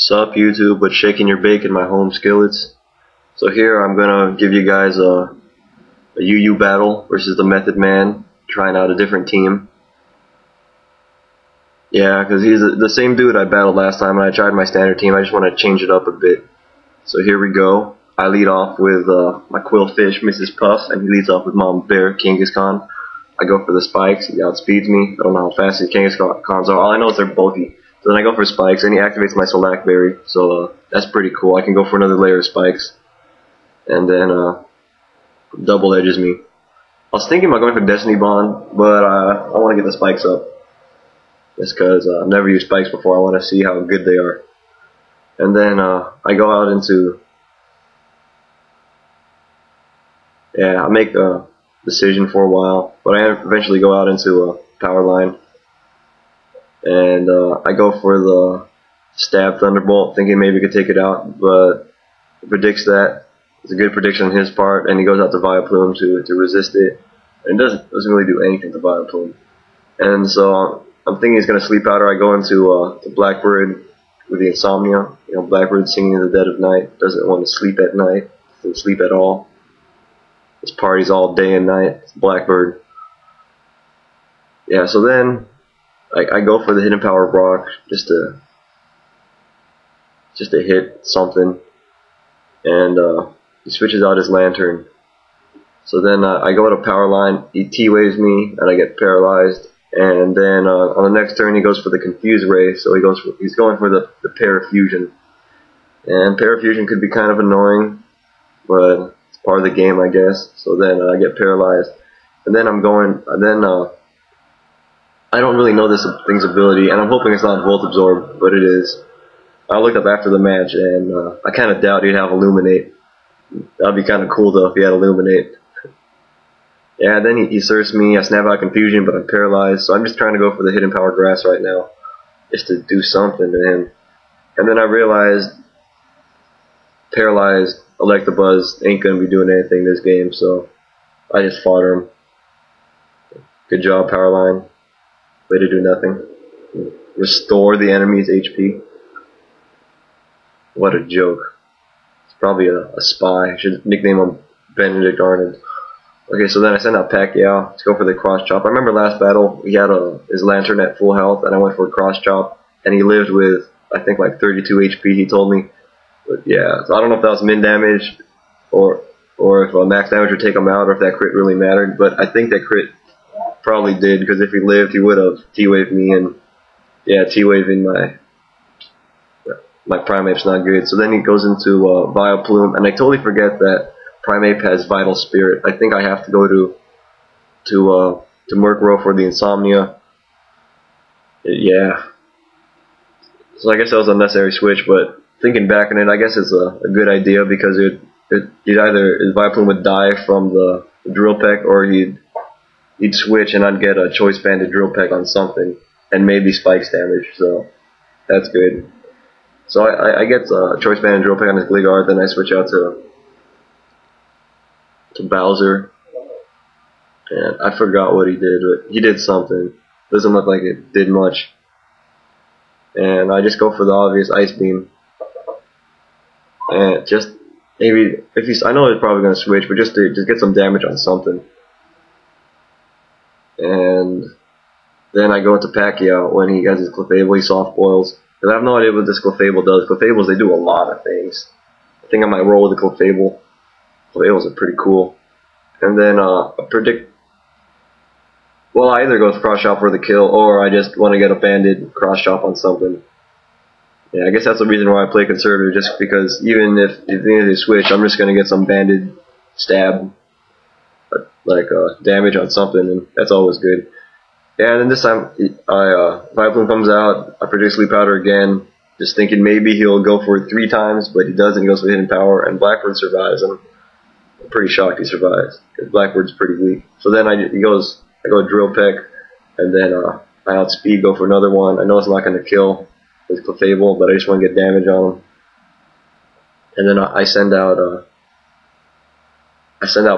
Sup YouTube, but shaking your bacon my home skillets. So here I'm gonna give you guys a UU battle versus the Method Man, trying out a different team. Yeah, because he's the same dude I battled last time, and I tried my standard team. I just want to change it up a bit. So here we go. I lead off with my Quillfish, Mrs. Puff, and he leads off with Mom Bear, Genghis Khan. I go for the spikes. He outspeeds me. I don't know how fast these Genghis Khans are. All I know is they're bulky. So then I go for spikes, and he activates my Solak Berry. So that's pretty cool. I can go for another layer of spikes. And then double edges me. I was thinking about going for Destiny Bond, but I want to get the spikes up. Just because I've never used spikes before. I want to see how good they are. And then I go out into... Yeah, I make a decision for a while, but I eventually go out into a power line. And I go for the Stab Thunderbolt, thinking maybe he could take it out, but it predicts that. It's a good prediction on his part, and he goes out to Vileplume to resist it. And it doesn't really do anything to Vileplume. And so I'm thinking he's going to Sleep Powder. I go into the Blackbird with the Insomnia. You know, Blackbird singing in the dead of night, doesn't want to sleep at night, doesn't sleep at all. This parties all day and night. It's Blackbird. Yeah, so then I go for the Hidden Power of Rock just to hit something, and he switches out his Lantern. So then I go to Power Line. He T-waves me, and I get paralyzed. And then on the next turn, he goes for the Confuse Ray. So he's going for the Parafusion. And Parafusion could be kind of annoying, but it's part of the game, I guess. So then I get paralyzed, and then I don't really know this thing's ability, and I'm hoping it's not Volt Absorb, but it is. I looked up after the match, and I kind of doubt he'd have Illuminate. That'd be kind of cool though if he had Illuminate. Yeah, then he surfs me. I snap out Confusion, but I'm paralyzed, so I'm just trying to go for the Hidden Power Grass right now, just to do something to him. And then I realized paralyzed Electabuzz ain't gonna be doing anything this game, so I just fodder him. Good job, Powerline. Way to do nothing. Restore the enemy's HP. What a joke. It's probably a spy. I should nickname him Benedict Arnold. Okay, so then I send out Pacquiao. Let's go for the Cross Chop. I remember last battle, he had his Lantern at full health, and I went for a Cross Chop, and he lived with, I think, like 32 HP, he told me. But yeah, so I don't know if that was min damage, or if max damage would take him out, or if that crit really mattered, but I think that crit probably did, because if he lived, he would have T-waved me, and yeah, T-waving my Primeape's not good. So then he goes into Vileplume, and I totally forget that Primeape has Vital Spirit. I think I have to go to Murkrow for the Insomnia. Yeah. So I guess that was an unnecessary switch, but thinking back on it, I guess it's a good idea, because either his Vileplume would die from the Drill Peck, or he'd switch and I'd get a Choice Banded Drill Peck on something, and maybe Spikes damage, so that's good. So I get a Choice Banded Drill Peck on his Gligar, then I switch out to Bowser, and I forgot what he did, but he did something. Doesn't look like it did much. And I just go for the obvious Ice Beam. And just maybe, I know he's probably going to switch, but just to get some damage on something. And then I go into Pacquiao when he has his Clefable, he soft boils. Because I have no idea what this Clefable does. Clefables, they do a lot of things. I think I might roll with the Clefable. Clefables are pretty cool. And then I predict... Well, I either go with Cross Chop for the kill, or I just want to get a banded Cross Chop on something. Yeah, I guess that's the reason why I play conservative, just because even if they switch, I'm just going to get some banded stab, like damage on something, and that's always good. Yeah, and then this time, Vileplume comes out, I predict Sleep Powder again, just thinking maybe he'll go for it 3 times, but he doesn't, he goes for Hidden Power, and Blackbird survives, and I'm pretty shocked he survives, because Blackbird's pretty weak. So then I go Drill Peck, and then I outspeed, go for another one. I know it's not going to kill his Clefable, but I just want to get damage on him. And then I send out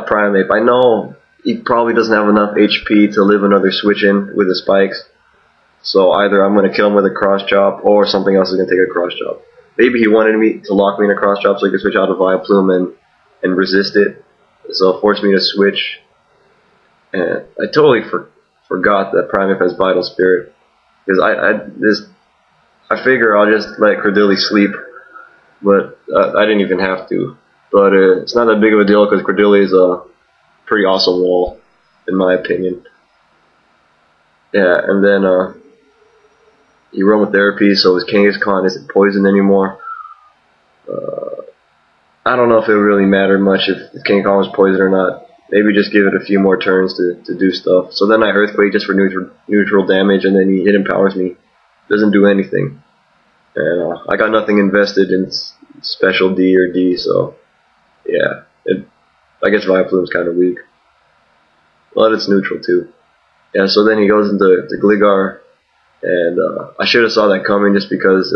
Primeape. I know he probably doesn't have enough HP to live another switch in with the spikes, so either I'm going to kill him with a Cross Chop, or something else is going to take a Cross Chop. maybe he wanted me to lock me in a cross chop so he could switch out to Vileplume and resist it. So it forced me to switch. And I totally forgot that Primeape has Vital Spirit. Because I figure I'll just let Credilli sleep. But I didn't even have to. But it's not that big of a deal because Credilli is a pretty awesome wall, in my opinion. Yeah, and then he aromatherapy, so his Kangaskhan isn't poisoned anymore. I don't know if it really mattered much if Kangaskhan was poisoned or not. Maybe just give it a few more turns to do stuff. So then I Earthquake just for neutral damage, and then it empowers me. Doesn't do anything. And I got nothing invested in special D or D, so yeah. I guess Vileplume's kind of weak. But it's neutral too. Yeah, so then he goes into Gligar, and I should have saw that coming just because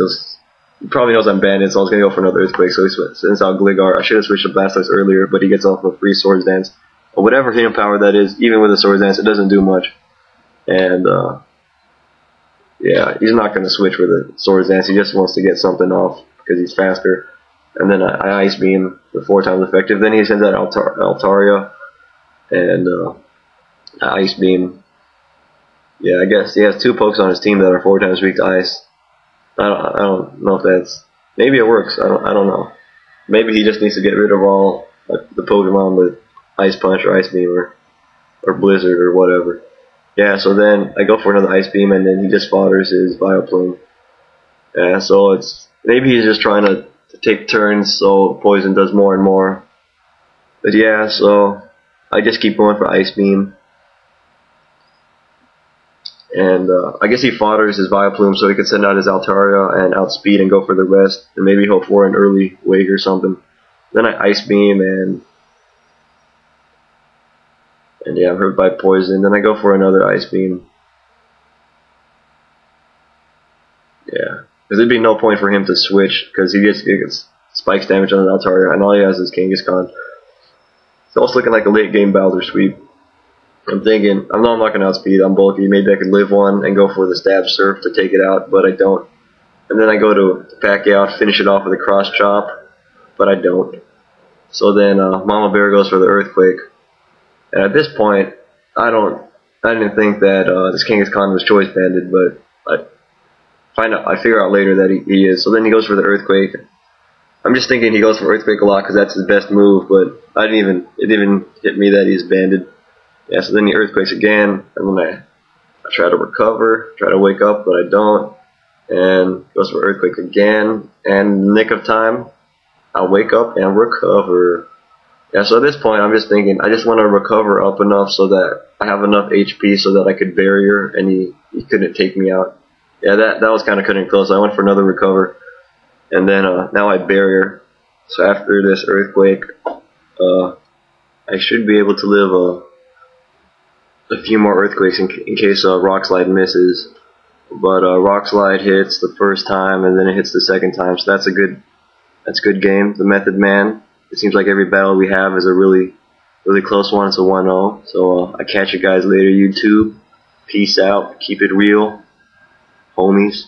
he probably knows I'm banded, so I was going to go for another Earthquake, so he sends out Gligar. I should have switched to Blastoise earlier, but he gets off of a free Swords Dance. Or whatever hidden power that is, even with a Swords Dance, it doesn't do much. And yeah, he's not going to switch with a Swords Dance, he just wants to get something off because he's faster. And then I Ice Beam for 4 times effective. Then he sends out Altaria, and I Ice Beam. Yeah, I guess he has 2 pokes on his team that are 4 times weak to ice. I don't know if that's, maybe it works. I don't know. Maybe he just needs to get rid of all the Pokemon with Ice Punch or Ice Beam or Blizzard or whatever. Yeah, so then I go for another Ice Beam, and then he just fodders his Vileplume. Yeah, so maybe he's just trying to take turns so Poison does more and more. But yeah, so I just keep going for Ice Beam. And I guess he fodders his Vileplume so he could send out his Altaria and outspeed and go for the rest, and maybe hope for an early wake or something. Then I Ice Beam, and yeah, I'm hurt by Poison. Then I go for another Ice Beam. Yeah, because there'd be no point for him to switch because he gets spikes damage on the Altaria, and all he has is Kangaskhan. It's also looking like a late game Bowser sweep. I'm thinking, I know I'm not going to outspeed, I'm bulky, maybe I could live one and go for the Stab Surf to take it out, but I don't. And then I go to pack out, finish it off with a Cross Chop, but I don't. So then Mama Bear goes for the Earthquake. And at this point, I didn't think that this Kangaskhan was choice banded, but I figure out later that he is. So then he goes for the Earthquake. I'm just thinking he goes for Earthquake a lot because that's his best move, but it didn't even hit me that he's banded. Yeah, so then he Earthquakes again, and then I try to recover, try to wake up, but I don't. And goes for Earthquake again, and in the nick of time, I'll wake up and recover. Yeah, so at this point, I'm just thinking, I just want to recover up enough so that I have enough HP so that I could barrier, and he couldn't take me out. Yeah, that was kind of cutting close. I went for another recover, and then now I barrier. So after this Earthquake, I should be able to live a few more Earthquakes in case Rock Slide misses. But Rock Slide hits the first time, and then it hits the second time, so that's a good game. The Method Man. It seems like every battle we have is a really close one. It's a 1-0. So I catch you guys later, YouTube. Peace out. Keep it real, homies.